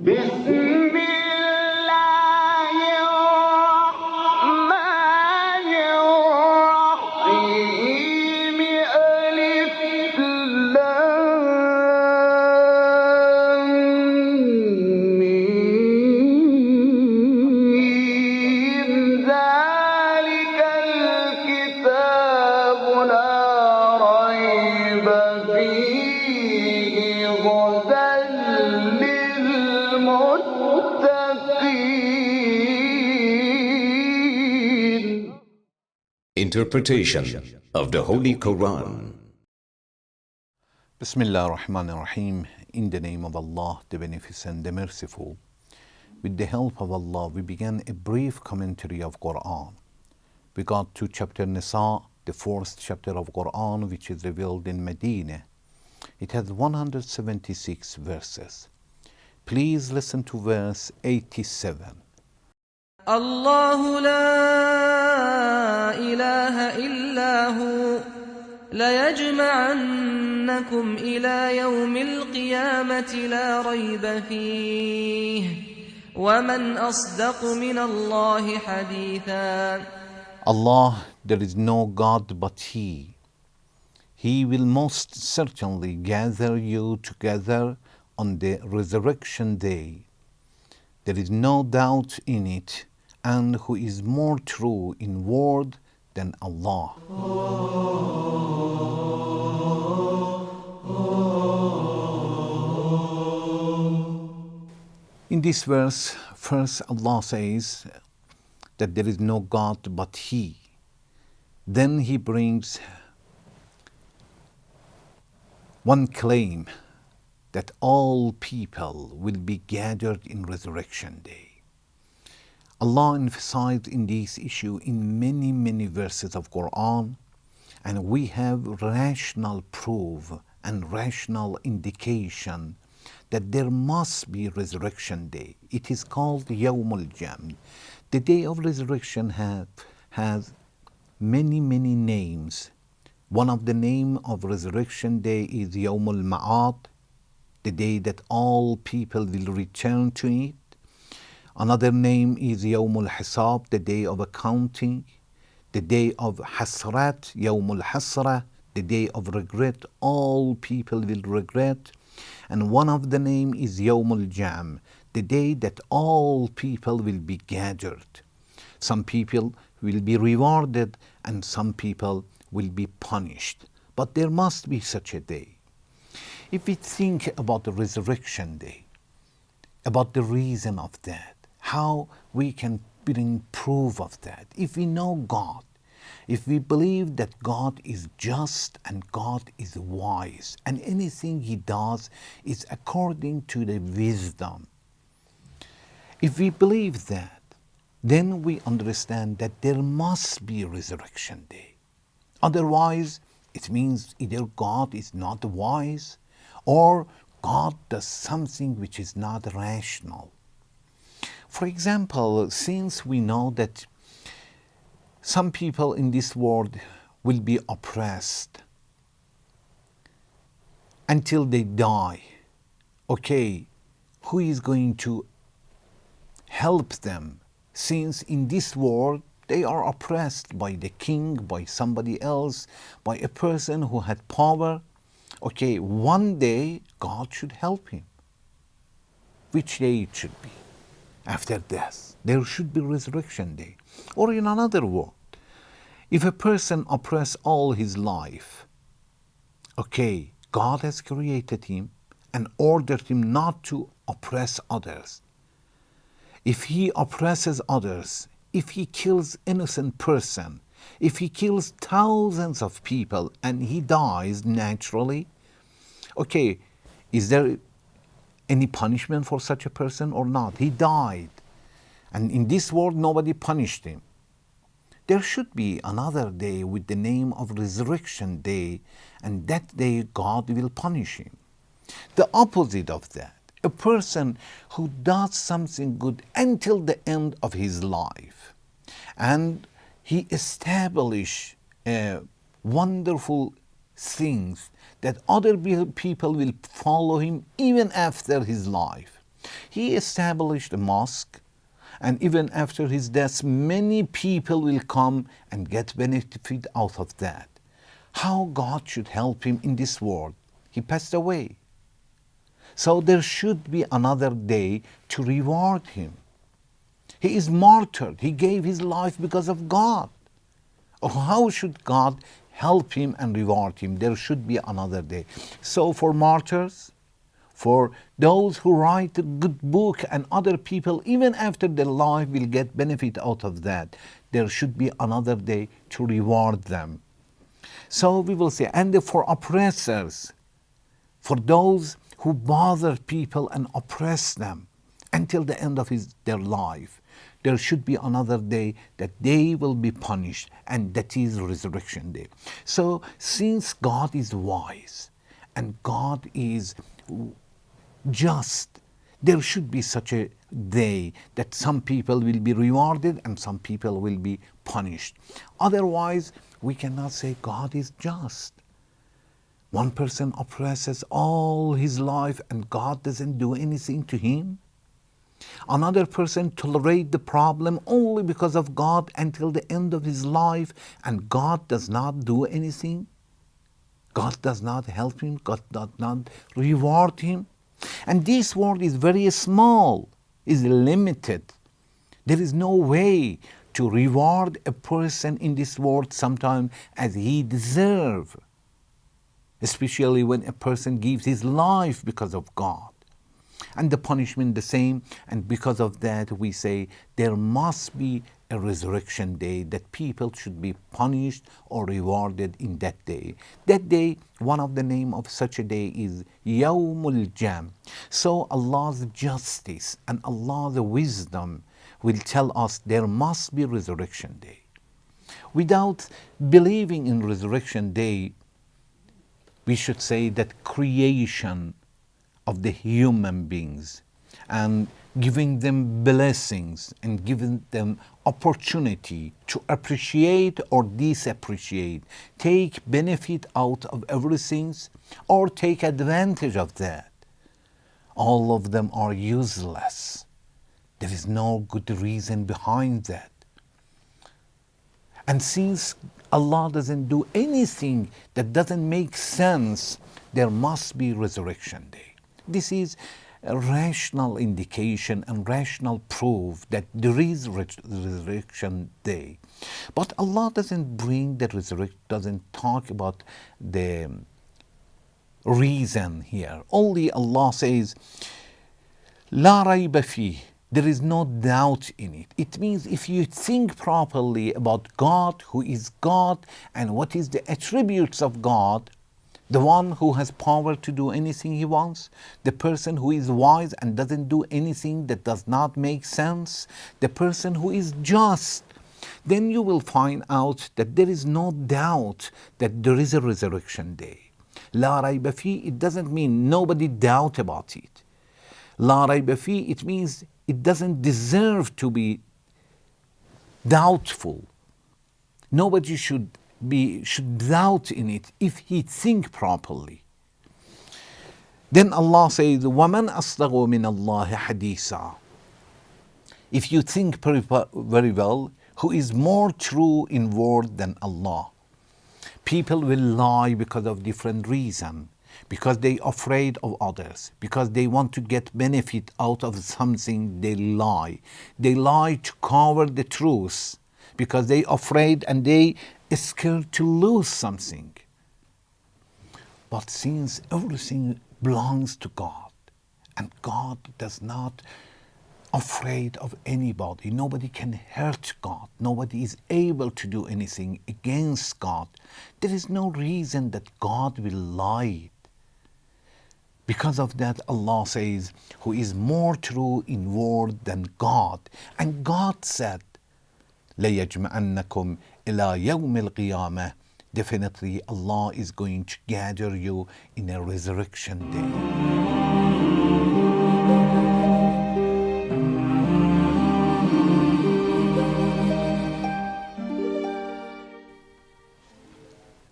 بسم الله الرحمن الرحيم ألف لام ميم ذلك الكتاب لا ريب فيه هدى للمتقين. Interpretation of the Holy Quran. Bismillah ar-Rahman ar-Rahim. In the name of Allah, the Beneficent, the Merciful. With the help of Allah, we began a brief commentary of Quran. We got to chapter Nisa, the fourth chapter of Quran, which is revealed in Medina. It has 176 verses. Please listen to verse 87. الله لا إله إلا هو ليجمعنكم إلى يوم القيامة لا ريب فيه ومن أصدق من الله حديثا. Allah, there is no God but He. He will most certainly gather you together on the resurrection day. There is no doubt in it, and who is more true in word than Allah. In this verse, first Allah says that there is no God but He. Then He brings one claim that all people will be gathered in resurrection day. Allah emphasized in this issue in many, many verses of Quran, and we have rational proof and rational indication that there must be resurrection day. It is called Yawmul Jam. The day of resurrection has many, many names. One of the name of resurrection day is Yawmul Ma'ad, the day that all people will return to it. Another name is Yawmul Hisab, the day of accounting. The day of Hasrat, Yawmul Hasra, the day of regret. All people will regret. And one of the name is Yawmul Jam, the day that all people will be gathered. Some people will be rewarded and some people will be punished. But there must be such a day. If we think about the resurrection day, about the reason of that, how we can bring proof of that, if we know God, if we believe that God is just and God is wise, and anything He does is according to the wisdom, if we believe that, then we understand that there must be a resurrection day. Otherwise, it means either God is not wise or God does something which is not rational. For example, since we know that some people in this world will be oppressed until they die, okay, who is going to help them? Since in this world they are oppressed by the king, by somebody else, by a person who had power. Okay, one day God should help him. Which day it should be? After death. There should be resurrection day. Or in another word, if a person oppressed all his life, okay, God has created him and ordered him not to oppress others. If he oppresses others, if he kills innocent person, if he kills thousands of people and he dies naturally, okay, is there any punishment for such a person or not? He died. And in this world, nobody punished him. There should be another day with the name of Resurrection Day, and that day God will punish him. The opposite of that, a person who does something good until the end of his life, and he establishes wonderful things that other people will follow him even after his life. He established a mosque, and even after his death, many people will come and get benefit out of that. How God should help him in this world? He passed away. So there should be another day to reward him. He is martyred. He gave his life because of God. How should God help him and reward him? There should be another day. So for martyrs, for those who write a good book and other people, even after their life, will get benefit out of that, there should be another day to reward them. So we will say, and for oppressors, for those who bother people and oppress them until the end of their life, there should be another day that they will be punished, and that is resurrection day. So since God is wise and God is just, there should be such a day that some people will be rewarded and some people will be punished. Otherwise, we cannot say God is just. One person oppresses all his life and God doesn't do anything to him. Another person tolerates the problem only because of God until the end of his life, and God does not do anything. God does not help him. God does not reward him. And this world is very small, is limited. There is no way to reward a person in this world sometimes as he deserves, especially when a person gives his life because of God. And the punishment the same, and because of that we say there must be a resurrection day, that people should be punished or rewarded in that day. That day, one of the name of such a day is Yawmul Jam. So Allah's justice and Allah's wisdom will tell us there must be resurrection day. Without believing in resurrection day, we should say that creation of the human beings and giving them blessings and giving them opportunity to appreciate or disappreciate, take benefit out of everything or take advantage of that. All of them are useless. There is no good reason behind that. And since Allah doesn't do anything that doesn't make sense, there must be resurrection day. This is a rational indication and rational proof that there is resurrection day. But Allah doesn't bring the resurrection, doesn't talk about the reason here. Only Allah says, La rayba fih. There is no doubt in it. It means if you think properly about God, who is God, and what is the attributes of God, the one who has power to do anything he wants, the person who is wise and doesn't do anything that does not make sense, the person who is just, then you will find out that there is no doubt that there is a resurrection day. La rayba fi, it doesn't mean nobody doubt about it. La rayba fi, it means it doesn't deserve to be doubtful. Nobody should doubt in it if he think properly. Then Allah says, وَمَنْ أَصْدَقُ مِنَ اللَّهِ حَدِيثًا. If you think very well, who is more true in word than Allah? People will lie because of different reasons. Because they are afraid of others, because they want to get benefit out of something, they lie. They lie to cover the truth, because they are afraid and they are scared to lose something. But since everything belongs to God, and God does not afraid of anybody, nobody can hurt God, nobody is able to do anything against God, there is no reason that God will lie. Because of that, Allah says, who is more true in word than God. And God said, لَيَجْمَعَنَّكُمْ إِلَى يَوْمِ الْقِيَامَةِ. Definitely Allah is going to gather you in a resurrection day.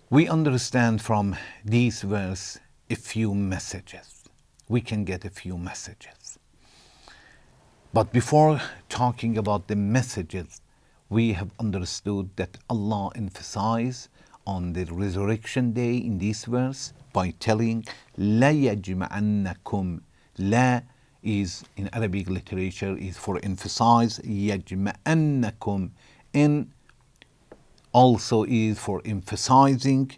We understand from this verse a few messages. We can get a few messages. But before talking about the messages, we have understood that Allah emphasized on the resurrection day in this verse by telling لا يجمعنكم. La is in Arabic literature is for emphasize, يجمعنكم, and also is for emphasizing.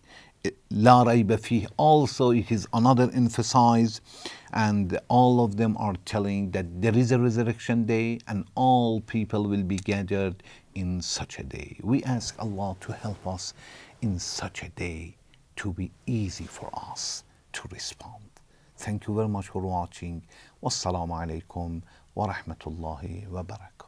La rayba fih also it is another emphasize, and all of them are telling that there is a resurrection day and all people will be gathered in such a day. We ask Allah to help us in such a day to be easy for us to respond. Thank you very much for watching. Wassalamu alaikum wa rahmatullahi wa barakatuh.